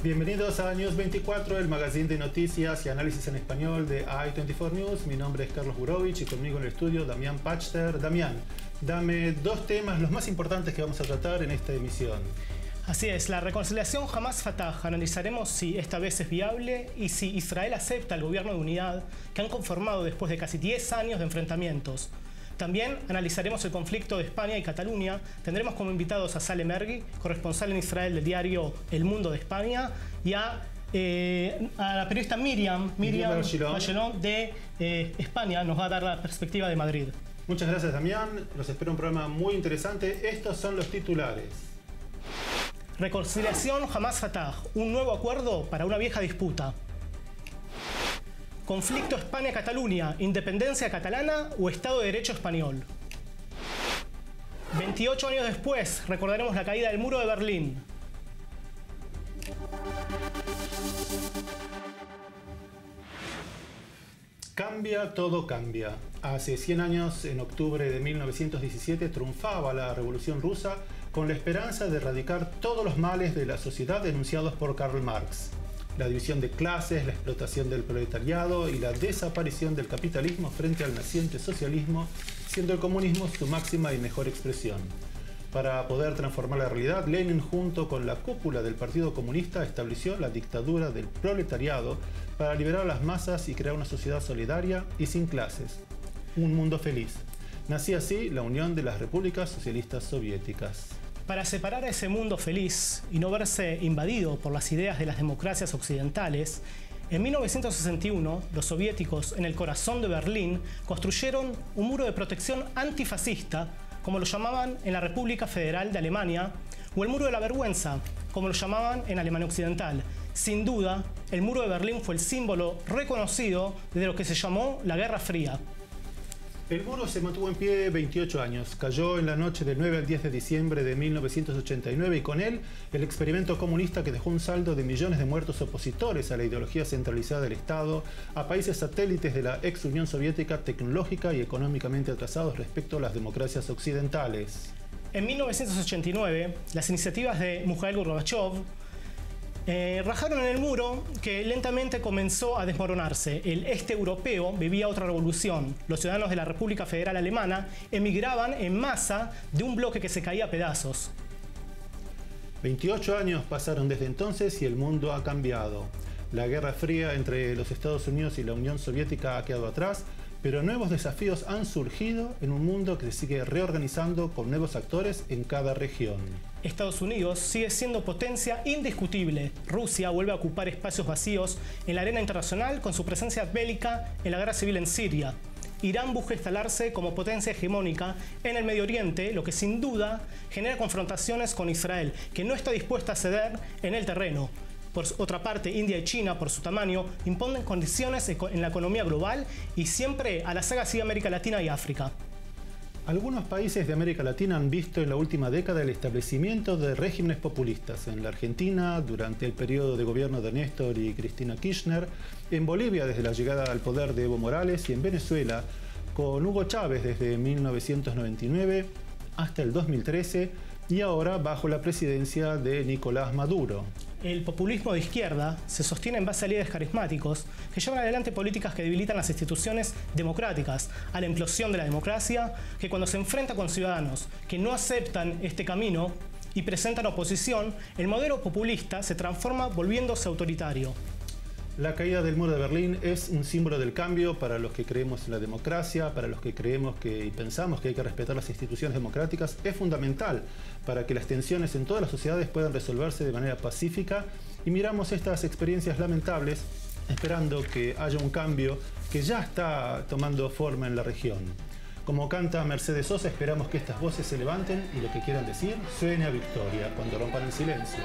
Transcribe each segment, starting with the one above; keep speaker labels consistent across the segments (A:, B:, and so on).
A: Bienvenidos a News 24, el magazine de noticias y análisis en español de i24 News. Mi nombre es Carlos Burovich y conmigo en el estudio Damián Pachter. Damián, dame dos temas los más importantes que vamos a tratar en esta emisión.
B: Así es, la reconciliación Hamas-Fatah. Analizaremos si esta vez es viable y si Israel acepta el gobierno de unidad que han conformado después de casi 10 años de enfrentamientos. También analizaremos el conflicto de España y Cataluña. Tendremos como invitados a Salem Ergui, corresponsal en Israel del diario El Mundo de España, y a la periodista Miriam Bachelón de España. Nos va a dar la perspectiva de Madrid.
A: Muchas gracias, Damián. Los espera un programa muy interesante. Estos son los titulares.
B: Reconciliación Hamas-Fatah. Un nuevo acuerdo para una vieja disputa. Conflicto España-Cataluña, independencia catalana o Estado de Derecho español. 28 años después, recordaremos la caída del muro de Berlín.
A: Cambia, todo cambia. Hace 100 años, en octubre de 1917, triunfaba la Revolución Rusa con la esperanza de erradicar todos los males de la sociedad denunciados por Karl Marx. La división de clases, la explotación del proletariado y la desaparición del capitalismo frente al naciente socialismo, siendo el comunismo su máxima y mejor expresión. Para poder transformar la realidad, Lenin, junto con la cúpula del Partido Comunista, estableció la dictadura del proletariado para liberar a las masas y crear una sociedad solidaria y sin clases. Un mundo feliz. Nacía así la Unión de las Repúblicas Socialistas Soviéticas.
B: Para separar a ese mundo feliz y no verse invadido por las ideas de las democracias occidentales, en 1961 los soviéticos en el corazón de Berlín construyeron un muro de protección antifascista, como lo llamaban en la República Federal de Alemania, o el muro de la vergüenza, como lo llamaban en Alemania Occidental. Sin duda, el muro de Berlín fue el símbolo reconocido de lo que se llamó la Guerra Fría.
A: El muro se mantuvo en pie 28 años, cayó en la noche del 9 al 10 de diciembre de 1989 y con él el experimento comunista que dejó un saldo de millones de muertos opositores a la ideología centralizada del Estado, a países satélites de la ex Unión Soviética tecnológica y económicamente atrasados respecto a las democracias occidentales.
B: En 1989, las iniciativas de Mikhail Gorbachev rajaron en el muro que lentamente comenzó a desmoronarse. El este europeo vivía otra revolución. Los ciudadanos de la República Federal Alemana emigraban en masa de un bloque que se caía a pedazos.
A: 28 años pasaron desde entonces y el mundo ha cambiado. La Guerra Fría entre los Estados Unidos y la Unión Soviética ha quedado atrás, pero nuevos desafíos han surgido en un mundo que se sigue reorganizando con nuevos actores en cada región.
B: Estados Unidos sigue siendo potencia indiscutible. Rusia vuelve a ocupar espacios vacíos en la arena internacional con su presencia bélica en la guerra civil en Siria. Irán busca instalarse como potencia hegemónica en el Medio Oriente, lo que sin duda genera confrontaciones con Israel, que no está dispuesta a ceder en el terreno. Por otra parte, India y China, por su tamaño, imponen condiciones en la economía global y siempre a la saga sigue América Latina y África.
A: Algunos países de América Latina han visto en la última década el establecimiento de regímenes populistas. En la Argentina, durante el periodo de gobierno de Néstor y Cristina Kirchner, en Bolivia desde la llegada al poder de Evo Morales y en Venezuela con Hugo Chávez desde 1999 hasta el 2013 y ahora bajo la presidencia de Nicolás Maduro.
B: El populismo de izquierda se sostiene en base a líderes carismáticos que llevan adelante políticas que debilitan las instituciones democráticas, a la implosión de la democracia, que cuando se enfrenta con ciudadanos que no aceptan este camino y presentan oposición, el modelo populista se transforma volviéndose autoritario.
A: La caída del muro de Berlín es un símbolo del cambio para los que creemos en la democracia, para los que creemos y pensamos que hay que respetar las instituciones democráticas. Es fundamental para que las tensiones en todas las sociedades puedan resolverse de manera pacífica y miramos estas experiencias lamentables esperando que haya un cambio que ya está tomando forma en la región. Como canta Mercedes Sosa, esperamos que estas voces se levanten y lo que quieran decir suene a victoria cuando rompan el silencio.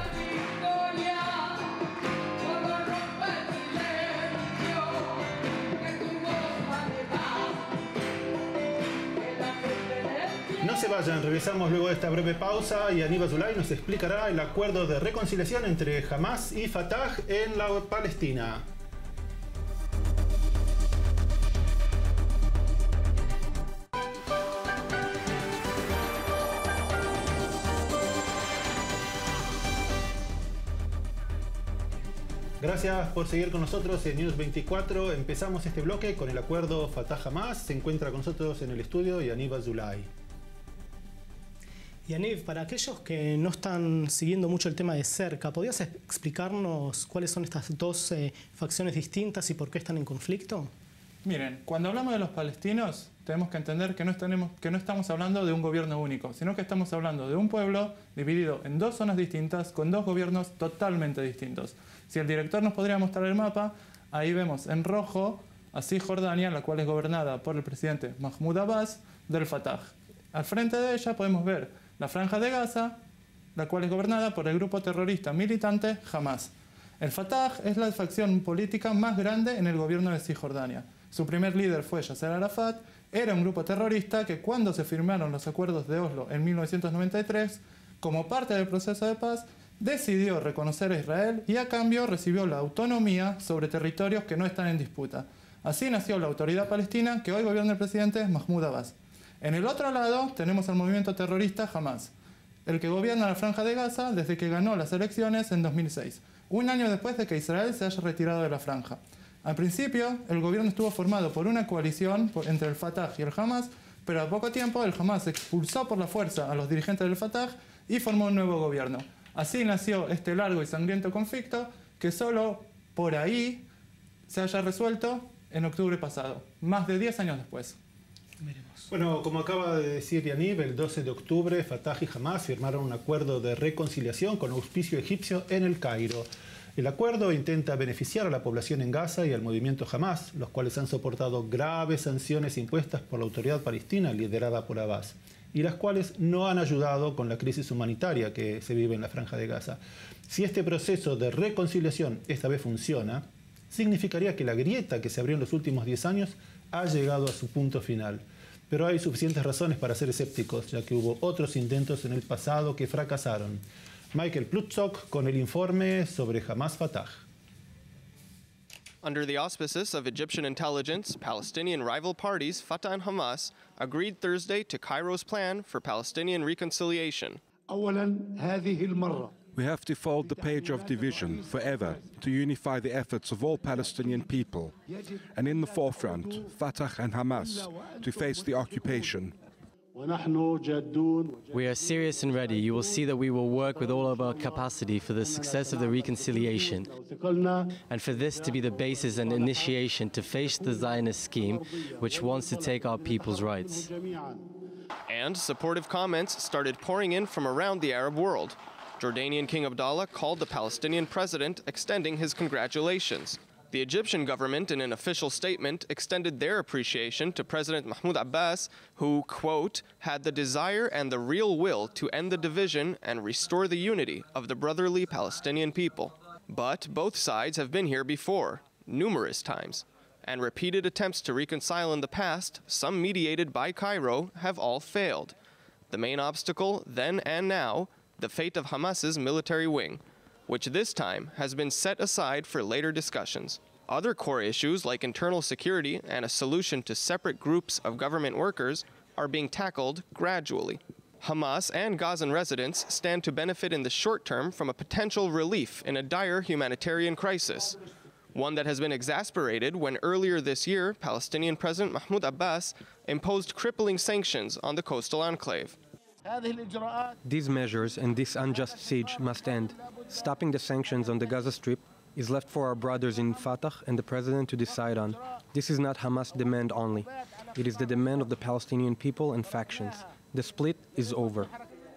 A: No se vayan, regresamos luego de esta breve pausa y Aníbal Zulay nos explicará el acuerdo de reconciliación entre Hamas y Fatah en la Palestina. Gracias por seguir con nosotros en News 24. Empezamos este bloque con el acuerdo Fatah-Hamás. Se encuentra con nosotros en el estudio Yaniv Azulay.
B: Yaniv, para aquellos que no están siguiendo mucho el tema de cerca, ¿podrías explicarnos cuáles son estas dos facciones distintas y por qué están en conflicto?
C: Miren, cuando hablamos de los palestinos, tenemos que entender que no estamos hablando de un gobierno único, sino que estamos hablando de un pueblo dividido en dos zonas distintas, con dos gobiernos totalmente distintos. Si el director nos podría mostrar el mapa, ahí vemos en rojo a Cisjordania, la cual es gobernada por el presidente Mahmoud Abbas del Fatah. Al frente de ella podemos ver la Franja de Gaza, la cual es gobernada por el grupo terrorista militante Hamas. El Fatah es la facción política más grande en el gobierno de Cisjordania. Su primer líder fue Yasser Arafat, era un grupo terrorista que cuando se firmaron los acuerdos de Oslo en 1993, como parte del proceso de paz, decidió reconocer a Israel y a cambio recibió la autonomía sobre territorios que no están en disputa. Así nació la autoridad palestina que hoy gobierna el presidente Mahmoud Abbas. En el otro lado tenemos al movimiento terrorista Hamas, el que gobierna la Franja de Gaza desde que ganó las elecciones en 2006, un año después de que Israel se haya retirado de la franja. Al principio, el gobierno estuvo formado por una coalición entre el Fatah y el Hamas, pero a poco tiempo el Hamas expulsó por la fuerza a los dirigentes del Fatah y formó un nuevo gobierno. Así nació este largo y sangriento conflicto que solo por ahí se haya resuelto en octubre pasado, más de 10 años después.
A: Bueno, como acaba de decir Yaniv, el 12 de octubre Fatah y Hamas firmaron un acuerdo de reconciliación con auspicio egipcio en el Cairo. El acuerdo intenta beneficiar a la población en Gaza y al movimiento Hamas, los cuales han soportado graves sanciones impuestas por la autoridad palestina liderada por Abbas, y las cuales no han ayudado con la crisis humanitaria que se vive en la Franja de Gaza. Si este proceso de reconciliación esta vez funciona, significaría que la grieta que se abrió en los últimos 10 años ha llegado a su punto final. Pero hay suficientes razones para ser escépticos, ya que hubo otros intentos en el pasado que fracasaron. Michael Plutchok con el informe sobre Hamas-Fatah.
D: Under the auspices of Egyptian intelligence, Palestinian rival parties Fatah and Hamas agreed Thursday to Cairo's plan for Palestinian reconciliation.
E: We have to fold the page of division forever to unify the efforts of all Palestinian people, and in the forefront, Fatah and Hamas, to face the occupation.
F: We are serious and ready. You will see that we will work with all of our capacity for the success of the reconciliation, and for this to be the basis and initiation to face the Zionist scheme, which wants to take our people's rights.
D: And supportive comments started pouring in from around the Arab world. Jordanian King Abdallah called the Palestinian president, extending his congratulations. The Egyptian government, in an official statement, extended their appreciation to President Mahmoud Abbas, who, quote, had the desire and the real will to end the division and restore the unity of the brotherly Palestinian people. But both sides have been here before, numerous times, and repeated attempts to reconcile in the past, some mediated by Cairo, have all failed. The main obstacle, then and now, the fate of Hamas's military wing, which this time has been set aside for later discussions. Other core issues like internal security and a solution to separate groups of government workers are being tackled gradually. Hamas and Gazan residents stand to benefit in the short term from a potential relief in a dire humanitarian crisis, one that has been exacerbated when earlier this year Palestinian President Mahmoud Abbas imposed crippling sanctions on the coastal enclave.
G: These measures and this unjust siege must end. Stopping the sanctions on the Gaza Strip is left for our brothers in Fatah and the President to decide on. This is not Hamas' demand only. It is the demand of the Palestinian people and factions. The split is over.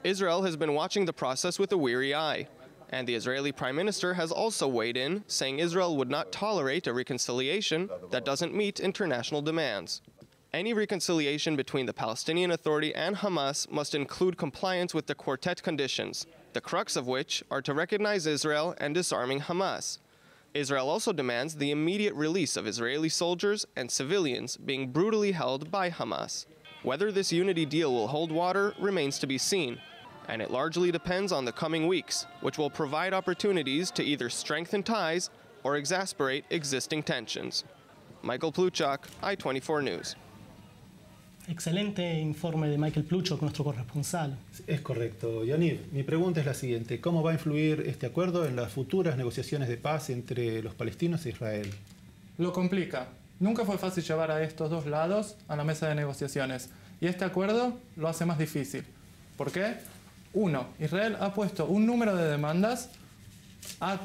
D: Israel has been watching the process with a weary eye, and the Israeli Prime Minister has also weighed in, saying Israel would not tolerate a reconciliation that doesn't meet international demands. Any reconciliation between the Palestinian Authority and Hamas must include compliance with the quartet conditions, the crux of which are to recognize Israel and disarming Hamas. Israel also demands the immediate release of Israeli soldiers and civilians being brutally held by Hamas. Whether this unity deal will hold water remains to be seen, and it largely depends on the coming weeks, which will provide opportunities to either strengthen ties or exacerbate existing tensions. Michael Plutchok, I-24 News.
B: Excelente informe de Michael Pluchok, nuestro corresponsal.
A: Es correcto. Yaniv, mi pregunta es la siguiente. ¿Cómo va a influir este acuerdo en las futuras negociaciones de paz entre los palestinos e Israel?
C: Lo complica. Nunca fue fácil llevar a estos dos lados a la mesa de negociaciones. Y este acuerdo lo hace más difícil. ¿Por qué? Uno, Israel ha puesto un número de demandas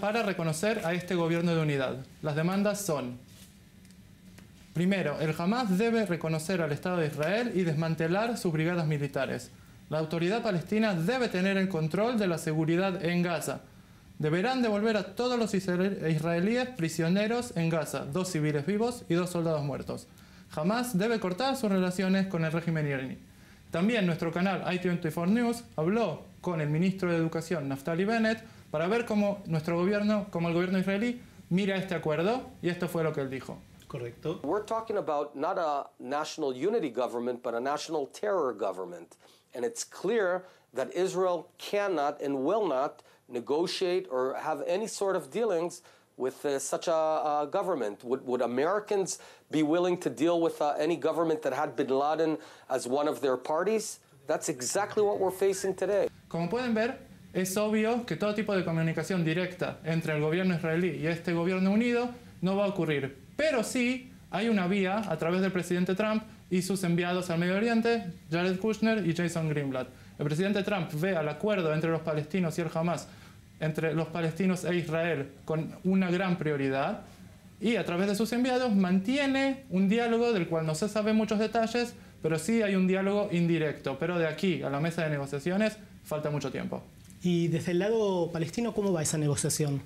C: para reconocer a este gobierno de unidad. Las demandas son: primero, el Hamas debe reconocer al Estado de Israel y desmantelar sus brigadas militares. La autoridad palestina debe tener el control de la seguridad en Gaza. Deberán devolver a todos los israelíes prisioneros en Gaza, 2 civiles vivos y 2 soldados muertos. Hamas debe cortar sus relaciones con el régimen iraní. También nuestro canal I24 News habló con el ministro de Educación, Naftali Bennett, para ver cómo el gobierno israelí mira este acuerdo, y esto fue lo que él dijo.
A: Correcto.
H: We're talking about not a national unity government, but a national terror government. And it's clear that Israel cannot and will not negotiate or have any sort of dealings with such a government. Would Americans be willing to deal with any government that had bin Laden as one of their parties? That's exactly what we're facing today.
C: Como pueden ver, es obvio que todo tipo de comunicación directa entre el gobierno israelí y este gobierno unido no va a ocurrir. Pero sí hay una vía a través del presidente Trump y sus enviados al Medio Oriente, Jared Kushner y Jason Greenblatt. El presidente Trump ve al acuerdo entre los palestinos y el Hamas, entre los palestinos e Israel, con una gran prioridad, y a través de sus enviados mantiene un diálogo del cual no se saben muchos detalles, pero sí hay un diálogo indirecto. Pero de aquí a la mesa de negociaciones falta mucho tiempo.
B: Y desde el lado palestino, ¿cómo va esa negociación?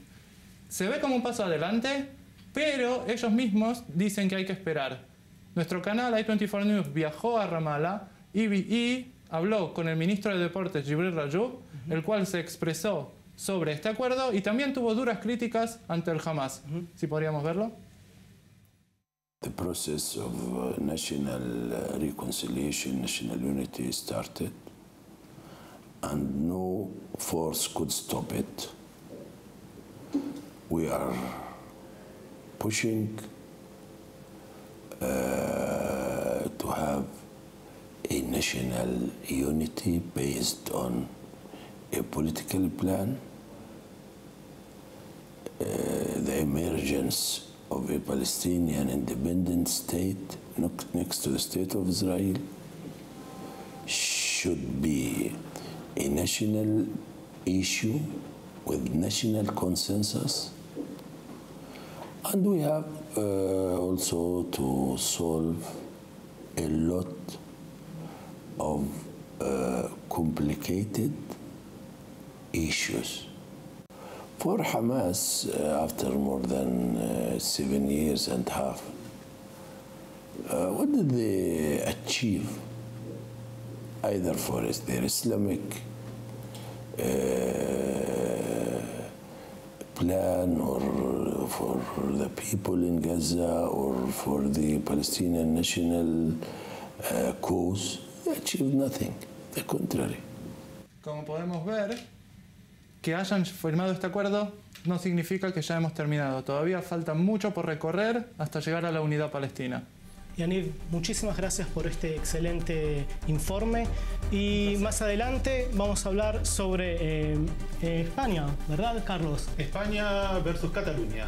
C: Se ve como un paso adelante, pero ellos mismos dicen que hay que esperar. Nuestro canal I24 News viajó a Ramallah y habló con el ministro de Deportes, Jibril Rajoub, el cual se expresó sobre este acuerdo y también tuvo duras críticas ante el Hamas. ¿Sí podríamos verlo?
I: The process of national reconciliation, national unity started, and no force could stop it. We are pushing to have a national unity based on a political plan, the emergence of a Palestinian independent state next to the state of Israel should be a national issue with national consensus. And we have also to solve a lot of complicated issues. For Hamas, after more than 7 years and a half, what did they achieve? Either for their Islamic plan, or for the people in Gaza, or for the Palestinian national cause, they achieved nothing. The contrary.
C: Como podemos ver, que hayan firmado este acuerdo no significa que ya hemos terminado. Todavía falta mucho por recorrer hasta llegar a la unidad palestina.
B: Yaniv, muchísimas gracias por este excelente informe. Y más adelante vamos a hablar sobre España, ¿verdad, Carlos?
A: España versus Cataluña.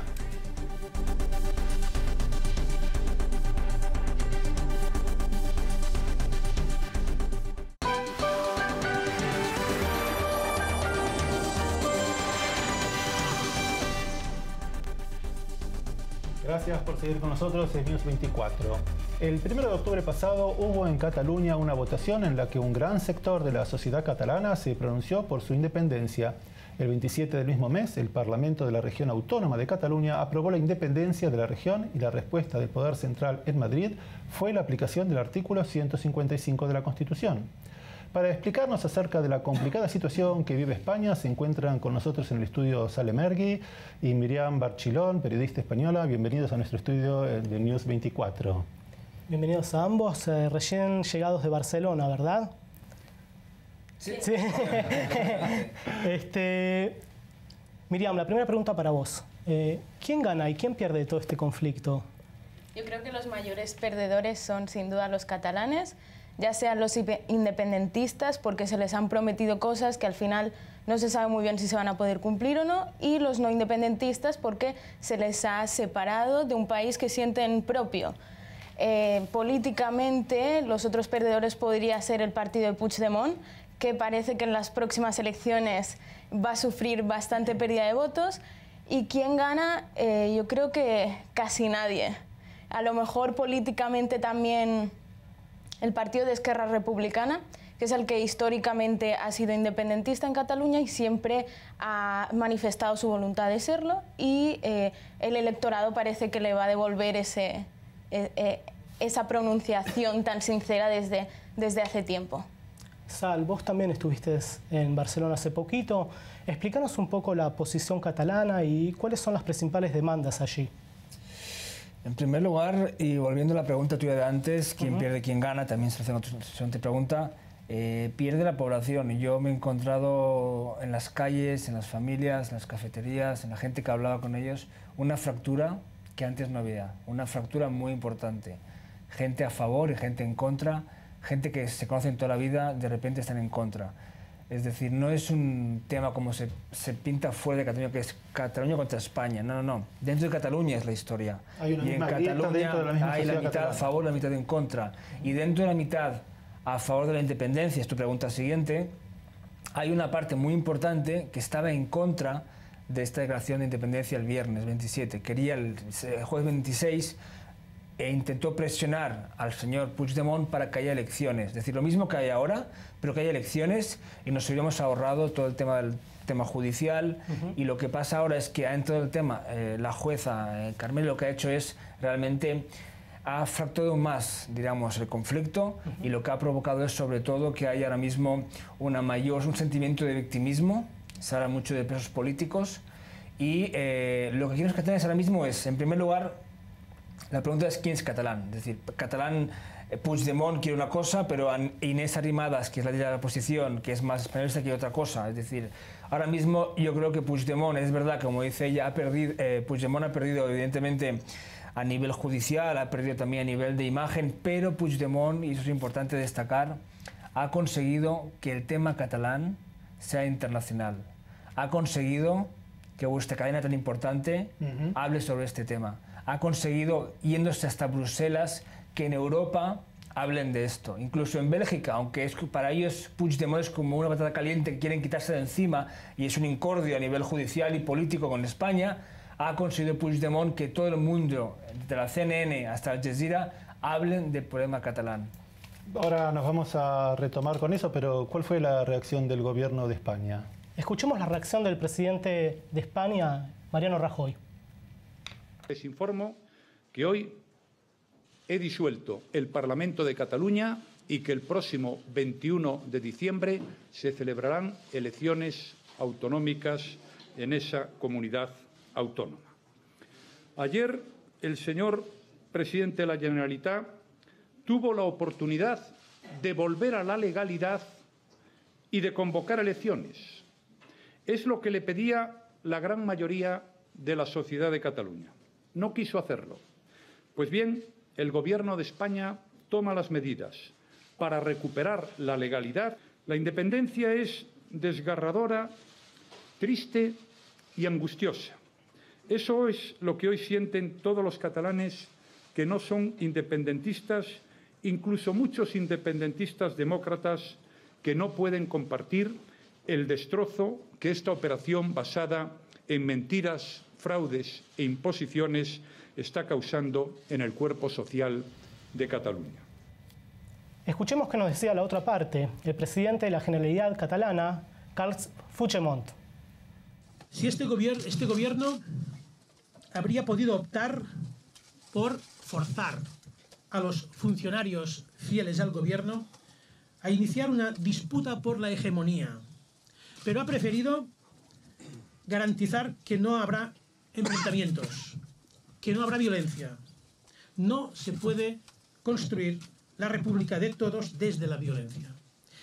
A: Gracias por seguir con nosotros en News 24. El 1 de octubre pasado hubo en Cataluña una votación en la que un gran sector de la sociedad catalana se pronunció por su independencia. El 27 del mismo mes, el Parlamento de la Región Autónoma de Cataluña aprobó la independencia de la región y la respuesta del Poder Central en Madrid fue la aplicación del artículo 155 de la Constitución. Para explicarnos acerca de la complicada situación que vive España, se encuentran con nosotros en el estudio Sale Mergui y Miriam Barchilón, periodista española. Bienvenidos a nuestro estudio de News 24.
B: Bienvenidos a ambos, recién llegados de Barcelona, ¿verdad? Sí. Sí. Miriam, la primera pregunta para vos. ¿Quién gana y quién pierde todo este conflicto?
J: Yo creo que los mayores perdedores son sin duda los catalanes. ya sean los independentistas porque se les han prometido cosas que al final no se sabe muy bien si se van a poder cumplir o no, y los no independentistas porque se les ha separado de un país que sienten propio. Políticamente, los otros perdedores podría ser el partido de Puigdemont, que parece que en las próximas elecciones va a sufrir bastante pérdida de votos. ¿Y quién gana? Yo creo que casi nadie. A lo mejor políticamente también el partido de Esquerra Republicana, que es el que históricamente ha sido independentista en Cataluña y siempre ha manifestado su voluntad de serlo, y el electorado parece que le va a devolver esa pronunciación tan sincera desde hace tiempo.
B: Sal, vos también estuviste en Barcelona hace poquito. Explícanos un poco la posición catalana y cuáles son las principales demandas allí.
K: En primer lugar, y volviendo a la pregunta tuya de antes, ¿quién pierde, quién gana? También se hace una siguiente pregunta. Pierde la población, y yo me he encontrado en las calles, en las familias, en las cafeterías, en la gente que hablaba con ellos, una fractura que antes no había, una fractura muy importante. Gente a favor y gente en contra, gente que se conocen toda la vida, de repente están en contra. Es decir, no es un tema como se pinta fuera de Cataluña, que es Cataluña contra España. No, no, no. Dentro de Cataluña es la historia.
A: Hay una
K: y en Cataluña hay la mitad a favor y la mitad en contra. Y dentro de la mitad a favor de la independencia, es tu pregunta siguiente, hay una parte muy importante que estaba en contra de esta declaración de independencia el viernes 27. Quería el jueves 26 e intentó presionar al señor Puigdemont para que haya elecciones. Es decir, lo mismo que hay ahora, pero que haya elecciones, y nos hubiéramos ahorrado todo el tema judicial. Y lo que pasa ahora es que ha entrado el tema, la jueza Carmelo lo que ha hecho es realmente ha fracturado más, digamos, el conflicto, y lo que ha provocado es sobre todo que hay ahora mismo un sentimiento de victimismo. Se habla mucho de presos políticos, y lo que quieren los catalanes ahora mismo es, en primer lugar, la pregunta es quién es catalán. Es decir, catalán, Puigdemont quiere una cosa, pero Inés Arrimadas, que es la de la oposición, que es más españolista, quiere otra cosa. Es decir, ahora mismo yo creo que Puigdemont, es verdad, como dice ella, Puigdemont ha perdido evidentemente a nivel judicial, ha perdido también a nivel de imagen, pero Puigdemont, y eso es importante destacar, ha conseguido que el tema catalán sea internacional. Ha conseguido que vuestra cadena tan importante hable sobre este tema. Ha conseguido, yéndose hasta Bruselas, que en Europa hablen de esto. Incluso en Bélgica, aunque para ellos Puigdemont es como una patata caliente que quieren quitarse de encima y es un incordio a nivel judicial y político con España, ha conseguido Puigdemont que todo el mundo, de la CNN hasta Al Jazeera, hablen del problema catalán.
A: Ahora nos vamos a retomar con eso, pero ¿cuál fue la reacción del gobierno de España?
B: Escuchemos la reacción del presidente de España, Mariano Rajoy.
L: Les informo que hoy he disuelto el Parlamento de Cataluña y que el próximo 21 de diciembre se celebrarán elecciones autonómicas en esa comunidad autónoma. Ayer el señor presidente de la Generalitat tuvo la oportunidad de volver a la legalidad y de convocar elecciones. Es lo que le pedía la gran mayoría de la sociedad de Cataluña. No quiso hacerlo. Pues bien, el Gobierno de España toma las medidas para recuperar la legalidad. La independencia es desgarradora, triste y angustiosa. Eso es lo que hoy sienten todos los catalanes que no son independentistas, incluso muchos independentistas demócratas que no pueden compartir el destrozo que esta operación basada en mentiras, fraudes e imposiciones está causando en el cuerpo social de Cataluña.
B: Escuchemos qué nos decía la otra parte, el presidente de la Generalitat catalana, Carles Puigdemont.
M: Si este gobierno habría podido optar por forzar a los funcionarios fieles al gobierno a iniciar una disputa por la hegemonía, pero ha preferido garantizar que no habrá enfrentamientos, que no habrá violencia. No se puede construir la República de todos desde la violencia.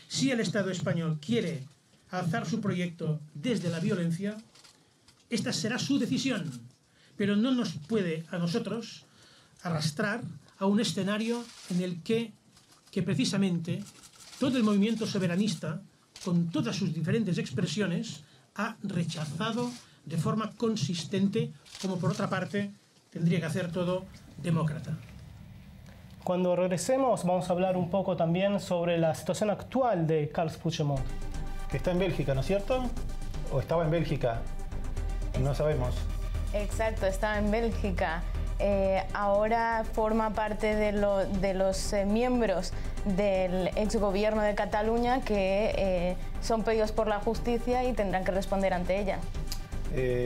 M: Si el Estado español quiere alzar su proyecto desde la violencia, esta será su decisión, pero no nos puede a nosotros arrastrar a un escenario en el que que precisamente todo el movimiento soberanista, con todas sus diferentes expresiones, ha rechazado de forma consistente, como por otra parte tendría que hacer todo demócrata.
B: Cuando regresemos vamos a hablar un poco también sobre la situación actual de Carles Puigdemont.
A: Que está en Bélgica, ¿no es cierto? ¿O estaba en Bélgica? No sabemos.
J: Exacto, estaba en Bélgica. Ahora forma parte de los miembros del exgobierno de Cataluña que son pedidos por la justicia y tendrán que responder ante ella.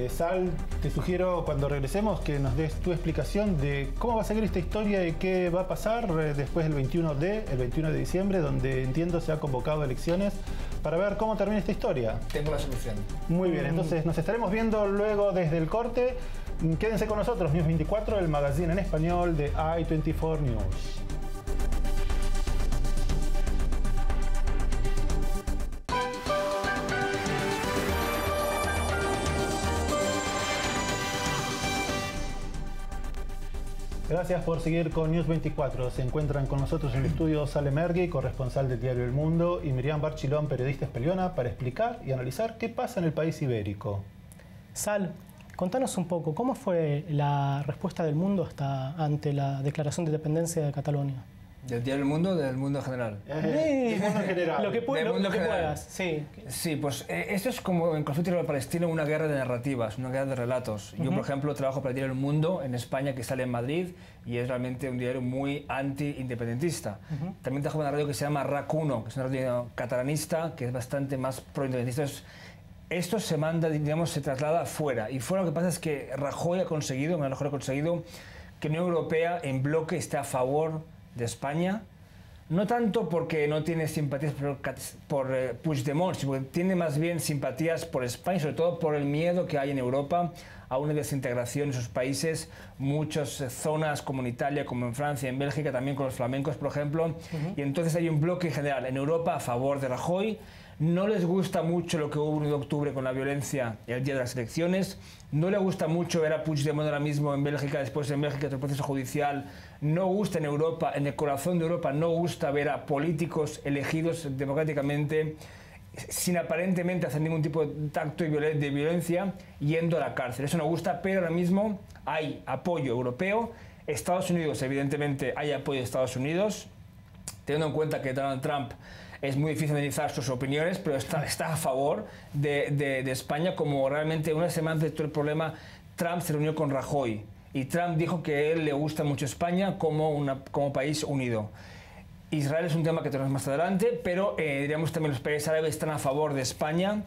A: Sal, te sugiero cuando regresemos que nos des tu explicación de cómo va a seguir esta historia y qué va a pasar después del 21 de diciembre, donde entiendo se ha convocado elecciones para ver cómo termina esta historia.
K: Tengo la solución.
A: Muy bien, entonces nos estaremos viendo luego desde el corte. Quédense con nosotros, News 24, el magazine en español de i24 News. Gracias por seguir con News 24. Se encuentran con nosotros en el estudio Sale Mergui, corresponsal del diario El Mundo, y Miriam Barchilón, periodista espeliona, para explicar y analizar qué pasa en el país ibérico.
B: Sal, contanos un poco, ¿cómo fue la respuesta del mundo ante la declaración de independencia de Cataluña?
K: ¿Del diario El Mundo o del mundo en general?
A: Del mundo en general.
B: Lo que puedas, sí.
K: Sí, pues esto es como en conflicto israelo-palestino una guerra de narrativas, una guerra de relatos. Yo, por ejemplo, trabajo para el diario El Mundo en España, que sale en Madrid, y es realmente un diario muy anti-independentista. También trabajo en una radio que se llama RAC1, que es una radio catalanista, que es bastante más pro-independentista. Esto se manda, digamos, se traslada afuera. Y fuera lo que pasa es que Rajoy ha conseguido, que la Unión Europea en bloque esté a favor de España, no tanto porque no tiene simpatías por Puigdemont, sino porque tiene más bien simpatías por España, sobre todo por el miedo que hay en Europa a una desintegración en sus países, muchas zonas como en Italia, como en Francia, en Bélgica, también con los flamencos, por ejemplo, y entonces hay un bloque en general en Europa a favor de Rajoy. No les gusta mucho lo que hubo el 1 de octubre con la violencia el día de las elecciones. No le gusta mucho ver a Puigdemont ahora mismo en Bélgica, después en Bélgica otro proceso judicial. No gusta en Europa, en el corazón de Europa, no gusta ver a políticos elegidos democráticamente sin aparentemente hacer ningún tipo de tacto de violencia yendo a la cárcel. Eso no gusta, pero ahora mismo hay apoyo europeo. Estados Unidos, evidentemente, hay apoyo de Estados Unidos, teniendo en cuenta que Donald Trump es muy difícil analizar sus opiniones, pero está a favor de España, como realmente una semana antes de todo el problema, Trump se reunió con Rajoy y Trump dijo que a él le gusta mucho España como país unido. Israel es un tema que tenemos más adelante, pero diríamos también los países árabes están a favor de España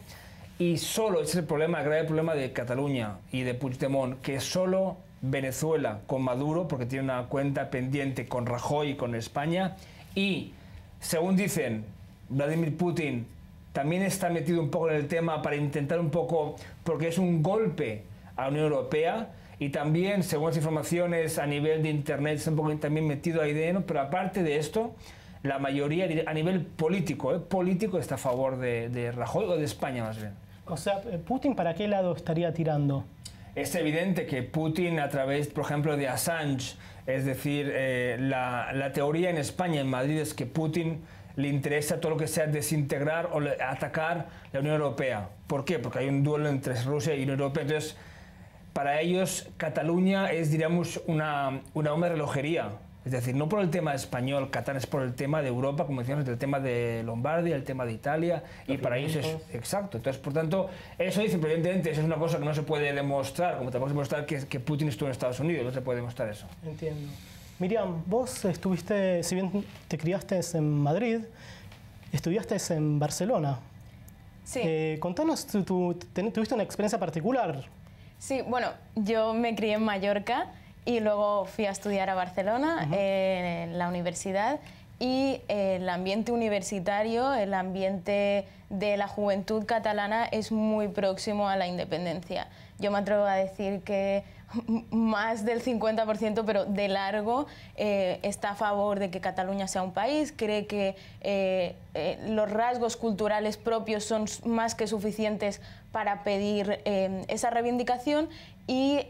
K: y solo, ese es el problema, el grave problema de Cataluña y de Puigdemont, que solo Venezuela con Maduro, porque tiene una cuenta pendiente con Rajoy y con España, y según dicen, Vladimir Putin también está metido un poco en el tema para intentar un poco, porque es un golpe a la Unión Europea, y también, según las informaciones a nivel de Internet, está un poco también metido ahí dentro, pero aparte de esto, la mayoría a nivel político, político está a favor de Rajoy o de España más bien.
B: O sea, ¿Putin para qué lado estaría tirando?
K: Es evidente que Putin, a través, por ejemplo, de Assange, es decir, la teoría en España, en Madrid, es que Putin le interesa todo lo que sea desintegrar o atacar la Unión Europea. ¿Por qué? Porque hay un duelo entre Rusia y la Unión Europea. Entonces, para ellos, Cataluña es, diríamos, una relojería. Es decir, no por el tema español, Qatar es por el tema de Europa, como decíamos, el tema de Lombardia, el tema de Italia, y para ellos es exacto. Entonces, por tanto, eso dicen, pero evidentemente eso es una cosa que no se puede demostrar, como tampoco se puede demostrar que Putin estuvo en Estados Unidos, no se puede demostrar eso.
B: Entiendo. Miriam, vos estuviste, si bien te criaste en Madrid, estudiaste en Barcelona.
J: Sí.
B: Contanos, ¿tuviste una experiencia particular?
J: Sí, bueno, yo me crié en Mallorca y luego fui a estudiar a Barcelona, en la universidad, y el ambiente universitario, el ambiente de la juventud catalana es muy próximo a la independencia. Yo me atrevo a decir que más del 50%, pero de largo, está a favor de que Cataluña sea un país, cree que los rasgos culturales propios son más que suficientes para pedir esa reivindicación y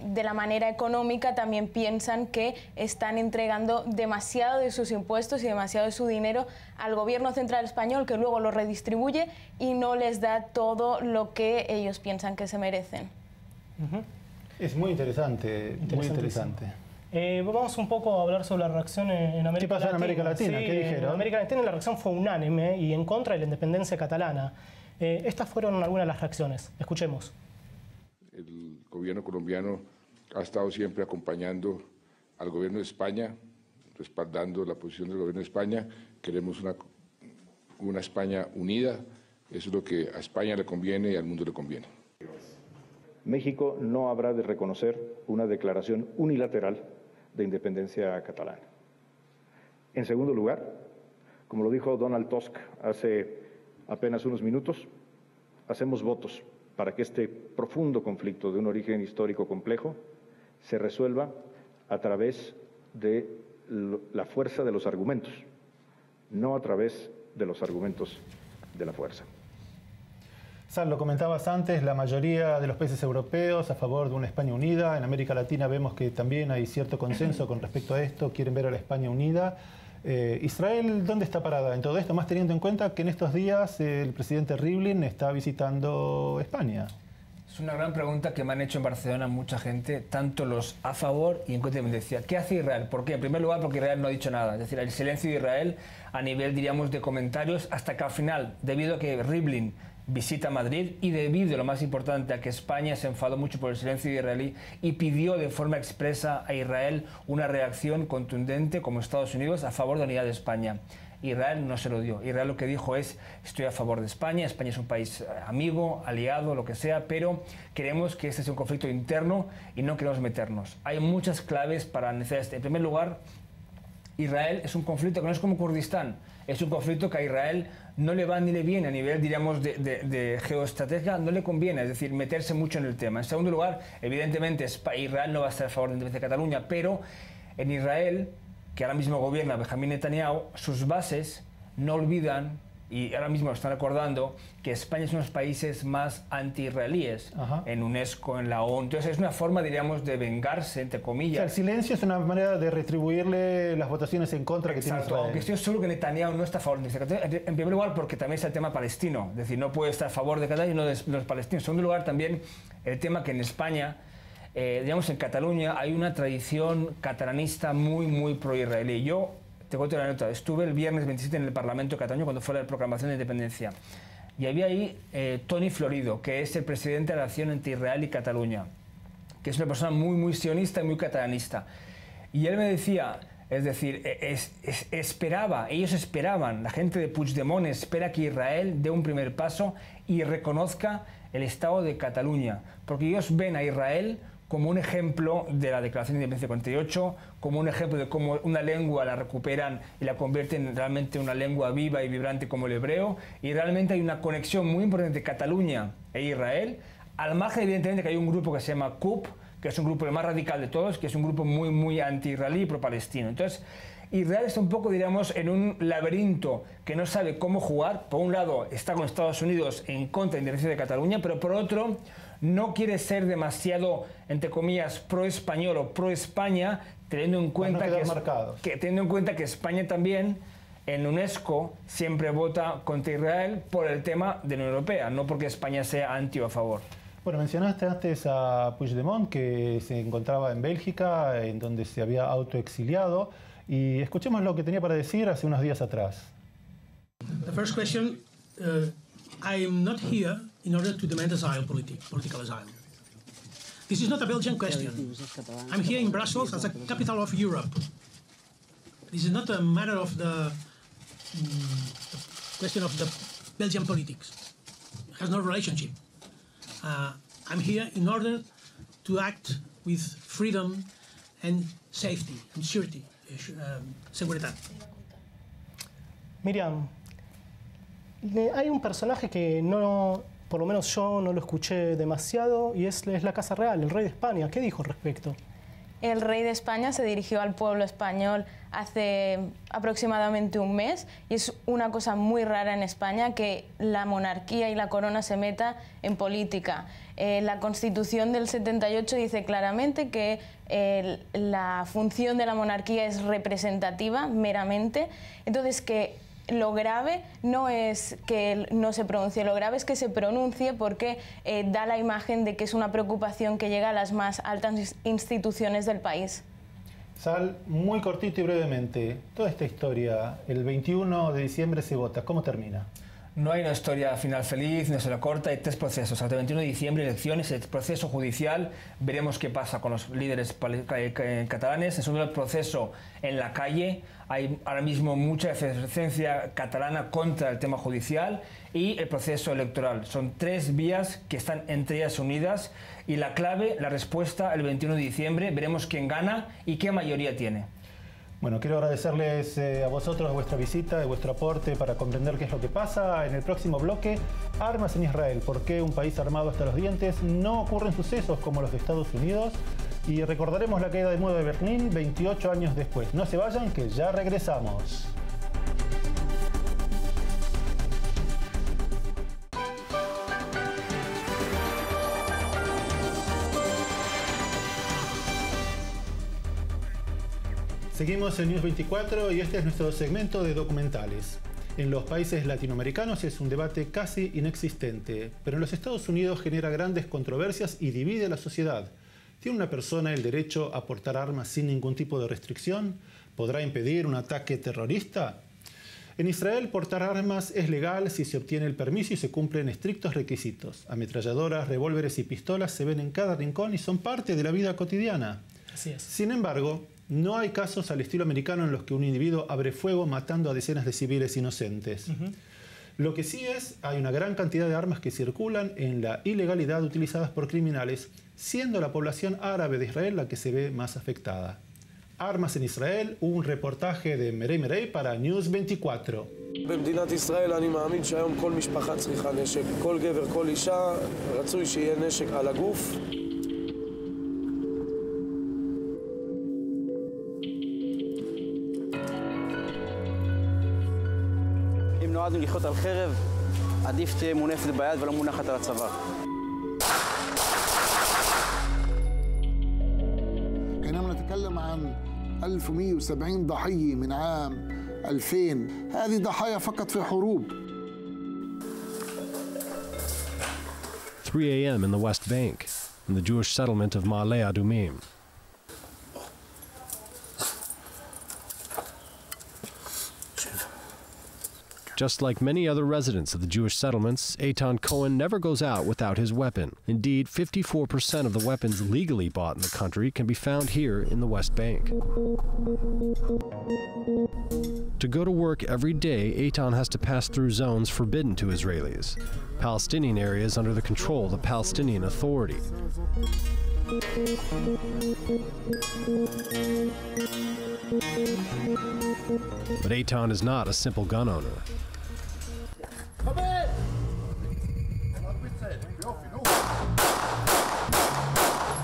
J: de la manera económica también piensan que están entregando demasiado de sus impuestos y demasiado de su dinero al gobierno central español, que luego lo redistribuye y no les da todo lo que ellos piensan que se merecen.
A: Es muy interesante, muy interesante.
B: Vamos un poco a hablar sobre la reacción en América Latina.
A: ¿Qué pasó en América Latina?
B: Sí,
A: ¿Qué dijeron?
B: En América Latina la reacción fue unánime y en contra de la independencia catalana. Estas fueron algunas de las reacciones. Escuchemos.
N: El gobierno colombiano ha estado siempre acompañando al gobierno de España, respaldando la posición del gobierno de España. Queremos una España unida. Eso es lo que a España le conviene y al mundo le conviene.
O: México no habrá de reconocer una declaración unilateral de independencia catalana. En segundo lugar, como lo dijo Donald Tusk hace apenas unos minutos, hacemos votos para que este profundo conflicto de un origen histórico complejo se resuelva a través de la fuerza de los argumentos, no a través de los argumentos de la fuerza.
A: Sal, lo comentabas antes, la mayoría de los países europeos a favor de una España unida. En América Latina vemos que también hay cierto consenso con respecto a esto, quieren ver a la España unida. Israel, ¿dónde está parada en todo esto? Más teniendo en cuenta que en estos días el presidente Rivlin está visitando España.
K: Es una gran pregunta que me han hecho en Barcelona mucha gente, tanto los a favor y en contra de la independencia. ¿Qué hace Israel? ¿Por qué? En primer lugar, porque Israel no ha dicho nada. Es decir, el silencio de Israel a nivel, diríamos, de comentarios, hasta que al final, debido a que Rivlin visita Madrid y debido, lo más importante, a que España se enfadó mucho por el silencio israelí y pidió de forma expresa a Israel una reacción contundente como Estados Unidos a favor de la unidad de España. Israel no se lo dio. Israel lo que dijo es: estoy a favor de España, España es un país amigo, aliado, lo que sea, pero queremos que este sea un conflicto interno y no queremos meternos. Hay muchas claves para analizar este. En primer lugar, Israel es un conflicto que no es como Kurdistán, es un conflicto que a Israel no le va ni le viene a nivel, diríamos, de geoestrategia, no le conviene, es decir, meterse mucho en el tema. En segundo lugar, evidentemente, Israel no va a estar a favor de la independencia de Cataluña, pero en Israel, que ahora mismo gobierna Benjamín Netanyahu, sus bases no olvidan, y ahora mismo lo están recordando, que España es uno de los países más anti-israelíes en UNESCO, en la ONU. Entonces es una forma, diríamos, de vengarse, entre comillas.
A: O sea, el silencio es una manera de retribuirle las votaciones en contra que tiene Israel.
K: Aunque estoy seguro que Netanyahu no está a favor de Cataluña. En primer lugar, porque también es el tema palestino. Es decir, no puede estar a favor de Cataluña y no de los palestinos. En segundo lugar, también el tema que en España, digamos, en Cataluña hay una tradición catalanista muy pro-israelí. Yo te cuento una nota. Estuve el viernes 27 en el Parlamento de Cataluña cuando fue la proclamación de independencia. Y había ahí Toni Florido, que es el presidente de la Acción entre Israel y Cataluña, que es una persona muy sionista y muy catalanista. Y él me decía, es decir, ellos esperaban, la gente de Puigdemont espera que Israel dé un primer paso y reconozca el Estado de Cataluña, porque ellos ven a Israel como un ejemplo de la Declaración de Independencia 48, como un ejemplo de cómo una lengua la recuperan y la convierten realmente en una lengua viva y vibrante como el hebreo, y realmente hay una conexión muy importante entre Cataluña e Israel, al margen evidentemente que hay un grupo que se llama CUP, que es un grupo el más radical de todos, que es un grupo muy anti-israelí y pro-palestino. Entonces, Israel está un poco, diríamos, en un laberinto que no sabe cómo jugar. Por un lado, está con Estados Unidos en contra de la independencia de Cataluña, pero por otro, no quiere ser demasiado, entre comillas, pro-español o pro-España, teniendo en cuenta que España también, en UNESCO, siempre vota contra Israel por el tema de la Unión Europea, no porque España sea anti o a favor.
A: Bueno, mencionaste antes a Puigdemont, que se encontraba en Bélgica, en donde se había autoexiliado, y escuchemos lo que tenía para decir hace unos días atrás.
M: The first question, I am not here in order to demand asylum, political asylum. This is not a Belgian question. I'm here in Brussels as a capital of Europe. This is not a matter of the question of the Belgian politics. It has no relationship. I'm here in order to act with freedom and safety and surety, seguridad.
B: Miriam, hay un personaje que no, por lo menos yo no lo escuché demasiado, y es la Casa Real, el rey de España. ¿Qué dijo al respecto?
J: El rey de España se dirigió al pueblo español hace aproximadamente un mes, y es una cosa muy rara en España que la monarquía y la corona se meta en política. La Constitución del 78 dice claramente que la función de la monarquía es representativa meramente, entonces que lo grave no es que no se pronuncie, lo grave es que se pronuncie porque da la imagen de que es una preocupación que llega a las más altas instituciones del país.
A: Sal, muy cortito y brevemente, toda esta historia, el 21 de diciembre se vota, ¿cómo termina?
K: No hay una historia final feliz, no se la corta, hay 3 procesos. Hasta el 21 de diciembre, elecciones, el proceso judicial, veremos qué pasa con los líderes catalanes. En segundo lugar, el proceso en la calle, hay ahora mismo mucha efervescencia catalana contra el tema judicial, y el proceso electoral. Son 3 vías que están entre ellas unidas, y la clave, la respuesta, el 21 de diciembre, veremos quién gana y qué mayoría tiene.
A: Bueno, quiero agradecerles a vosotros vuestra visita y vuestro aporte para comprender qué es lo que pasa. En el próximo bloque, armas en Israel. ¿Por qué un país armado hasta los dientes no ocurren sucesos como los de Estados Unidos? Y recordaremos la caída del muro de Berlín 28 años después. No se vayan, que ya regresamos. Seguimos en News 24 y este es nuestro segmento de documentales. En los países latinoamericanos es un debate casi inexistente, pero en los Estados Unidos genera grandes controversias y divide a la sociedad. ¿Tiene una persona el derecho a portar armas sin ningún tipo de restricción? ¿Podrá impedir un ataque terrorista? En Israel, portar armas es legal si se obtiene el permiso y se cumplen estrictos requisitos. Ametralladoras, revólveres y pistolas se ven en cada rincón y son parte de la vida cotidiana.
B: Así es.
A: Sin embargo, no hay casos al estilo americano en los que un individuo abre fuego matando a decenas de civiles inocentes. Lo que sí es, hay una gran cantidad de armas que circulan en la ilegalidad utilizadas por criminales, siendo la población árabe de Israel la que se ve más afectada. Armas en Israel, un reportaje de Merey Merey para News 24.
P: במדינת ישראל אני מאמין שהיום כל משפחה צריכה נשק. כל גבר, כל אישה, רצוי שיהיה נשק על הגוף.
Q: אם נועדנו לחיות על חרב, עדיף תהיה מונפת ביד ולא מונחת על הצוואר.
R: كنا نتكلم عن 1170 ضحية من عام 2000. هذه ضحايا فقط في حروب.
S: 3 a.m. in the West Bank, in the Jewish settlement of Ma'ale Adumim. Just like many other residents of the Jewish settlements, Eitan Cohen never goes out without his weapon. Indeed, 54% of the weapons legally bought in the country can be found here in the West Bank. To go to work every day, Eitan has to pass through zones forbidden to Israelis, Palestinian areas under the control of the Palestinian Authority. But Eitan is not a simple gun owner.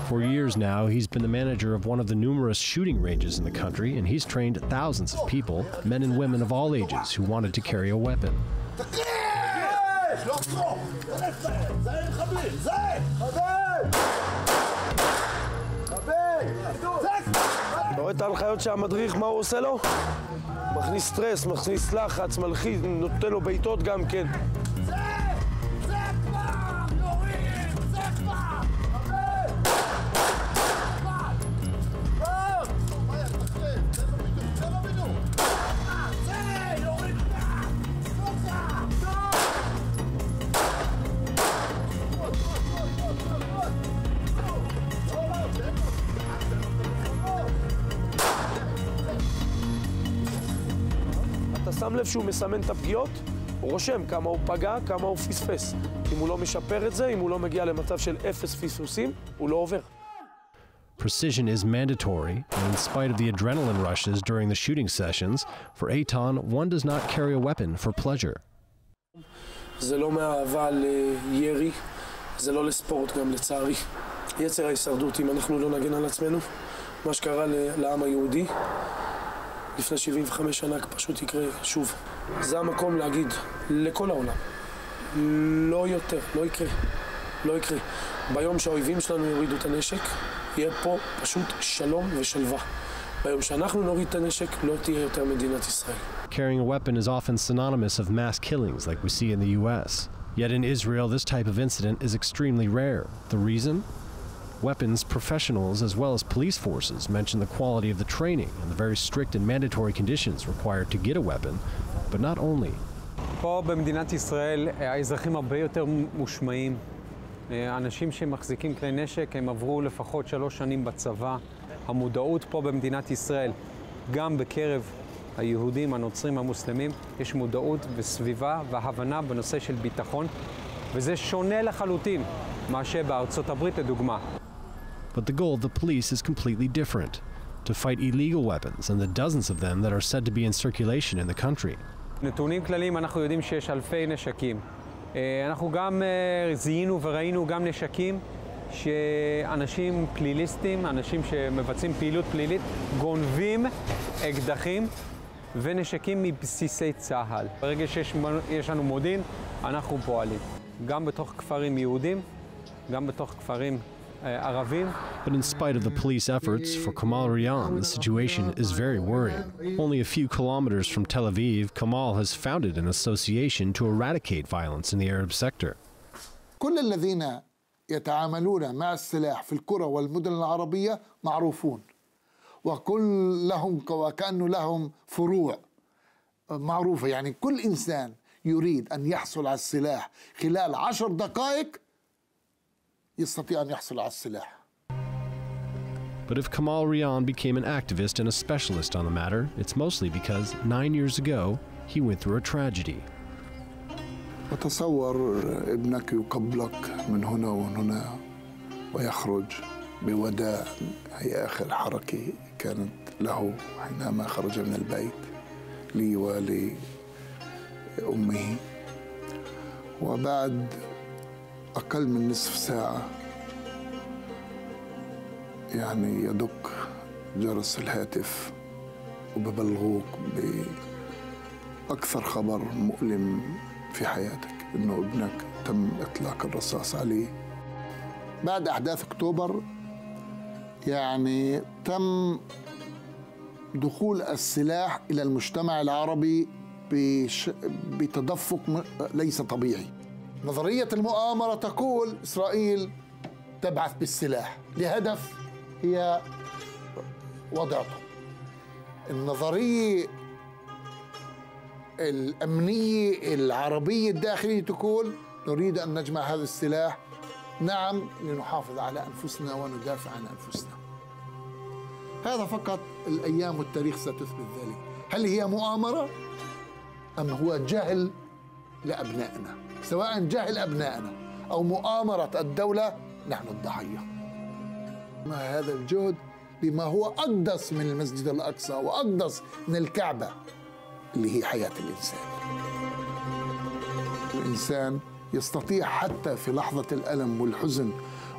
S: For years now, he's been the manager of one of the numerous shooting ranges in the country, and he's trained thousands of people, men and women of all ages, who wanted to carry a weapon.
P: אתה רואה את ההנחיות שהמדריך, מה הוא עושה לו? מכניס סטרס, מכניס לחץ, מלחיץ, נותן לו בעיטות גם כן. שם לב שהוא מסמן את הפגיעות, הוא רושם כמה הוא פגע, כמה הוא פספס. אם הוא לא משפר את זה, אם הוא לא מגיע למצב של 0 פספוסים, הוא לא עובר.
S: Precision is mandatory, and in spite of the adrenaline rushes during the shooting sessions, for Eitan, one does not carry a weapon for pleasure.
P: זה לא מאהבה לירי, זה לא לספורט גם לצערי. יצר ההישרדות, אם אנחנו לא נגן על עצמנו, מה שקרה לעם היהודי, לפני 75 שנה פשוט יקרה שוב. זה המקום להגיד לכל העולם, לא יותר, לא יקרה, לא יקרה. ביום שהאויבים שלנו יורידו את הנשק, יהיה פה פשוט שלום ושלווה. ביום שאנחנו נוריד את הנשק, לא תהיה יותר מדינת ישראל.
S: Carrying a weapon is often synonymous of mass killings like we see in the U.S. Yet in Israel, this type of incident is extremely rare. The reason? Weapons professionals as well as police forces mention the quality of the training and the very strict and mandatory conditions required to get a weapon, but not only.
T: פה במדינת ישראל האזרחים הרבה יותר מושמעים. אנשים שמחזיקים כלי נשק הם עברו לפחות 3 שנים בצבא. המודעות פה במדינת ישראל, גם בקרב היהודים, הנוצרים, המוסלמים, יש מודעות וסביבה והבנה בנושא של ביטחון, וזה שונה לחלוטין מאשר בארצות הברית לדוגמה.
S: But the goal of the police is completely different, to fight illegal weapons and the dozens of them that are said to be in circulation in the country.
T: נתונים כלליים, אנחנו יודעים שיש אלפי נשקים. אנחנו גם זיהינו וראינו גם נשקים שאנשים פליליסטים, אנשים שמבצעים פעילות פלילית, גונבים אקדחים ונשקים מבסיסי צה"ל. ברגע שיש לנו מודיעין, אנחנו פועלים. גם בתוך כפרים יהודים, גם בתוך כפרים ערבים.
S: But in spite of the police efforts for Kamal Riyan, the situation is very worrying. Only a few kilometers from Tel Aviv, Kamal has founded an association to eradicate violence in the Arab sector.
R: كل الذين يتعاملون مع السلاح في القرى والمدن العربية معروفون، وكأنه لهم فروع معروفة. يعني كل إنسان يريد أن يحصل على السلاح خلال 10 دقائق يستطيع أن يحصل على السلاح.
S: But if Kamal Riyan became an activist and a specialist on the matter, it's mostly because 9 years ago he went through a tragedy.
R: وتصور ابنك يقبلك من هنا ومن هنا ويخرج بوداع. هي آخر حركة كانت له حينما خرج من البيت لي ولأمه. وبعد أقل من نصف ساعة يعني يدق جرس الهاتف وببلغوك بأكثر خبر مؤلم في حياتك، إنه ابنك تم إطلاق الرصاص عليه. بعد أحداث أكتوبر يعني تم دخول السلاح إلى المجتمع العربي بتدفق ليس طبيعي. نظرية المؤامرة تقول إسرائيل تبعث بالسلاح لهدف هي وضعته. النظرية الأمنية العربية الداخلية تقول نريد أن نجمع هذا السلاح، نعم، لنحافظ على أنفسنا وندافع عن أنفسنا. هذا فقط الأيام والتاريخ ستثبت ذلك. هل هي مؤامرة أم هو جهل لأبنائنا؟ سواء جهل أبنائنا أو مؤامرة الدولة، نحن الضحية. ما هذا الجهد بما هو أقدس من المسجد الأقصى وأقدس من الكعبة اللي هي حياة الإنسان. الإنسان يستطيع حتى في لحظة الألم والحزن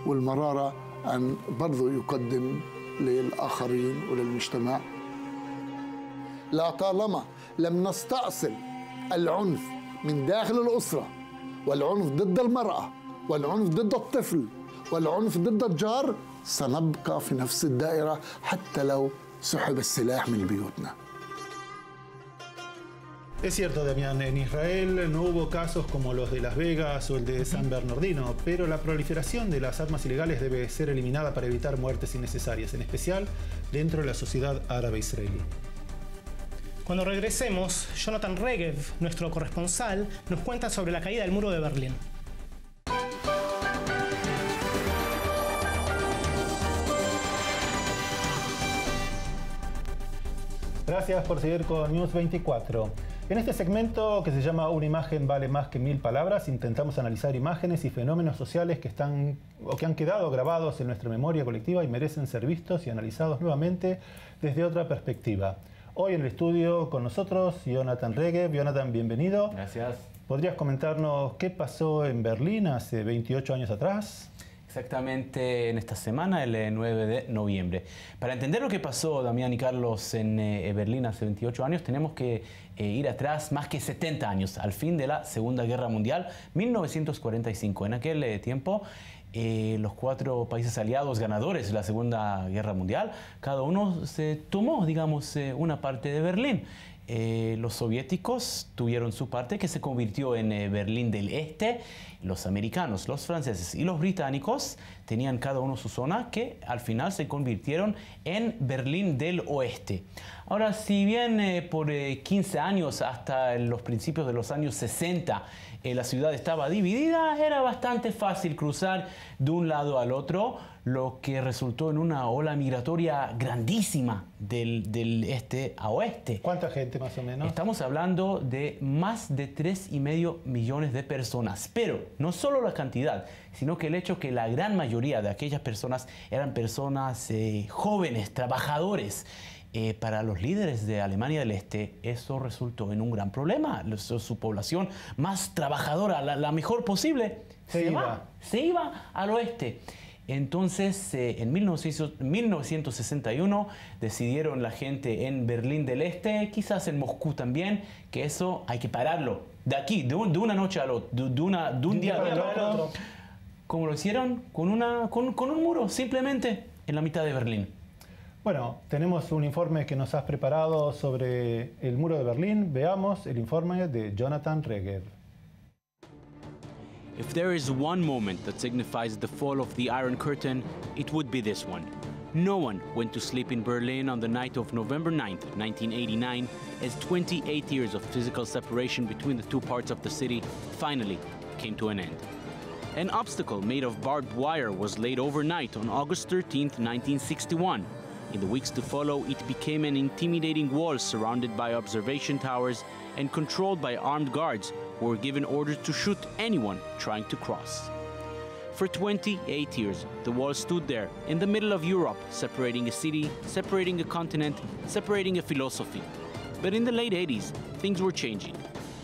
R: والمرارة أن برضو يقدم للآخرين وللمجتمع. لا طالما لم نستأصل العنف من داخل الأسرة، والعنف ضد المرأة، والعنف ضد الطفل، والعنف ضد الجار، سنبقى في نفس الدائرة حتى لو سحب السلاح من بيوتنا.
A: Es cierto, Damián, en Israel no hubo casos como los de Las Vegas o el de San Bernardino, pero la proliferación de las armas ilegales debe ser eliminada para evitar muertes innecesarias, en especial dentro de la sociedad árabe israelí.
B: Cuando regresemos, Jonathan Regev, nuestro corresponsal, nos cuenta sobre la caída del muro de Berlín.
A: Gracias por seguir con News 24. En este segmento, que se llama Una imagen vale más que 1000 palabras, intentamos analizar imágenes y fenómenos sociales que están o que han quedado grabados en nuestra memoria colectiva y merecen ser vistos y analizados nuevamente desde otra perspectiva. Hoy en el estudio con nosotros Jonathan Regev. Jonathan, bienvenido.
U: Gracias.
A: ¿Podrías comentarnos qué pasó en Berlín hace 28 años atrás?
U: Exactamente en esta semana, el 9 de noviembre. Para entender lo que pasó, Damián y Carlos, en Berlín hace 28 años, tenemos que ir atrás más que 70 años, al fin de la Segunda Guerra Mundial, 1945. En aquel tiempo, los 4 países aliados ganadores de la Segunda Guerra Mundial, cada uno se tomó, digamos, una parte de Berlín. Los soviéticos tuvieron su parte, que se convirtió en Berlín del Este. Los americanos, los franceses y los británicos tenían cada uno su zona, que al final se convirtieron en Berlín del Oeste. Ahora, si bien por 15 años hasta los principios de los años 60 la ciudad estaba dividida, era bastante fácil cruzar de un lado al otro, lo que resultó en una ola migratoria grandísima del este a oeste.
A: ¿Cuánta gente más o menos?
U: Estamos hablando de más de 3,5 millones de personas, pero no solo la cantidad, sino que el hecho que la gran mayoría de aquellas personas eran personas jóvenes, trabajadores. Para los líderes de Alemania del Este, eso resultó en un gran problema. Su población más trabajadora, la mejor posible, se iba al oeste. Entonces, en 1961 decidieron la gente en Berlín del Este, quizás en Moscú también, que eso hay que pararlo. De aquí, de una noche al otro, de un día al otro. Como lo hicieron con un muro, simplemente en la mitad de Berlín.
A: Bueno, tenemos un informe que nos has preparado sobre el muro de Berlín. Veamos el informe de Jonathan Regev.
E: If there is one moment that signifies the fall of the Iron Curtain, it would be this one. No one went to sleep in Berlin on the night of November 9th, 1989, as 28 years of physical separation between the two parts of the city finally came to an end. An obstacle made of barbed wire was laid overnight on August 13th, 1961. In the weeks to follow, it became an intimidating wall surrounded by observation towers and controlled by armed guards who were given orders to shoot anyone trying to cross. For 28 years, the wall stood there in the middle of Europe, separating a city, separating a continent, separating a philosophy. But in the late 80s, things were changing.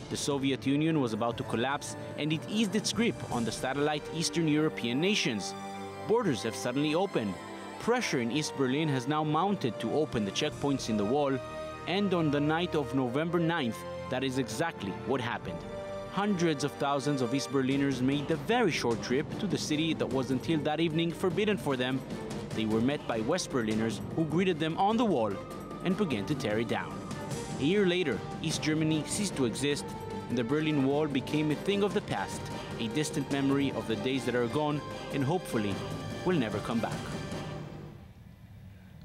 E: The Soviet Union was about to collapse, and it eased its grip on the satellite Eastern European nations. Borders have suddenly opened. Pressure in East Berlin has now mounted to open the checkpoints in the wall, and on the night of November 9th, that is exactly what happened. Hundreds of thousands of East Berliners made the very short trip to the city that was until that evening forbidden for them. They were met by West Berliners who greeted them on the wall and began to tear it down. A year later, East Germany ceased to exist, and the Berlin Wall became a thing of the past, a distant memory of the days that are gone and hopefully will never come back.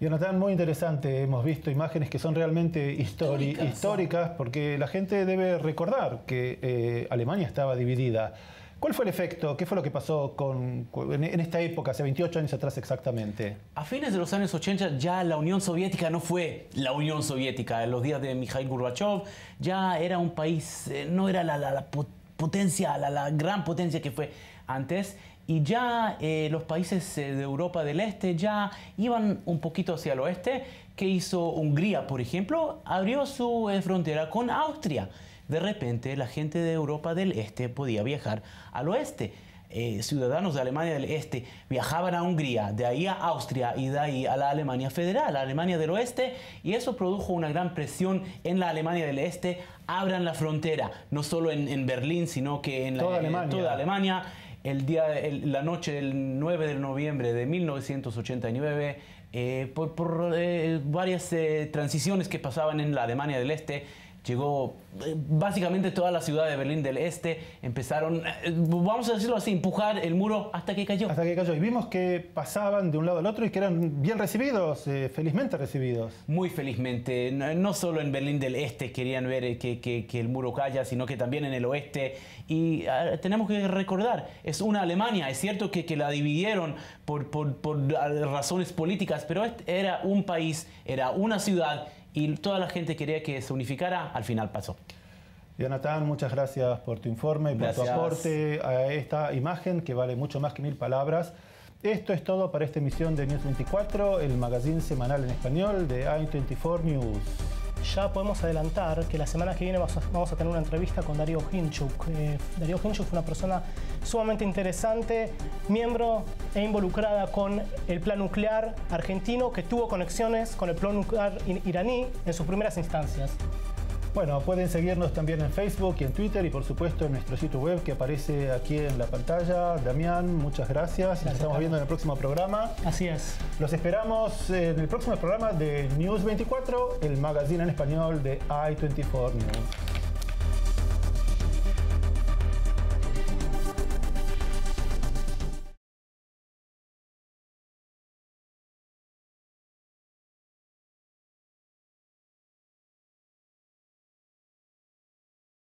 A: Jonathan, muy interesante. Hemos visto imágenes que son realmente históricas porque la gente debe recordar que Alemania estaba dividida. ¿Cuál fue el efecto? ¿Qué fue lo que pasó en esta época, hace 28 años atrás exactamente?
U: A fines de los años 80 ya la Unión Soviética no fue la Unión Soviética. En los días de Mikhail Gorbachev ya era un país, no era la potencia, la gran potencia que fue antes. Y ya los países de Europa del Este ya iban un poquito hacia el oeste. ¿Qué hizo Hungría, por ejemplo? Abrió su frontera con Austria. De repente, la gente de Europa del Este podía viajar al oeste. Ciudadanos de Alemania del Este viajaban a Hungría, de ahí a Austria y de ahí a la Alemania Federal, a Alemania del Oeste, y eso produjo una gran presión en la Alemania del Este. Abran la frontera, no solo en Berlín, sino que en toda Alemania. La noche del 9 de noviembre de 1989, por varias transiciones que pasaban en la Alemania del Este, llegó básicamente toda la ciudad de Berlín del Este. Empezaron, vamos a decirlo así, empujar el muro hasta que cayó.
A: Hasta que cayó. Y vimos que pasaban de un lado al otro y que eran bien recibidos, felizmente recibidos.
U: Muy felizmente. No solo en Berlín del Este querían ver que el muro caiga, sino que también en el oeste. Y tenemos que recordar, es una Alemania. Es cierto que la dividieron por razones políticas, pero era un país, era una ciudad, y toda la gente quería que se unificara. Al final pasó.
A: Jonathan, muchas gracias por tu informe y por tu aporte a esta imagen que vale mucho más que 1000 palabras. Esto es todo para esta emisión de News 24, el magazine semanal en español de i24 News.
B: Ya podemos adelantar que la semana que viene vamos a tener una entrevista con Darío Hinchuk. Darío Hinchuk fue una persona sumamente interesante, miembro e involucrada con el plan nuclear argentino, que tuvo conexiones con el plan nuclear iraní en sus primeras instancias.
A: Bueno, pueden seguirnos también en Facebook y en Twitter y por supuesto en nuestro sitio web que aparece aquí en la pantalla. Damián, muchas gracias. Nos estamos viendo en el próximo programa.
B: Así es.
A: Los esperamos en el próximo programa de News 24, el magazine en español de i24 News.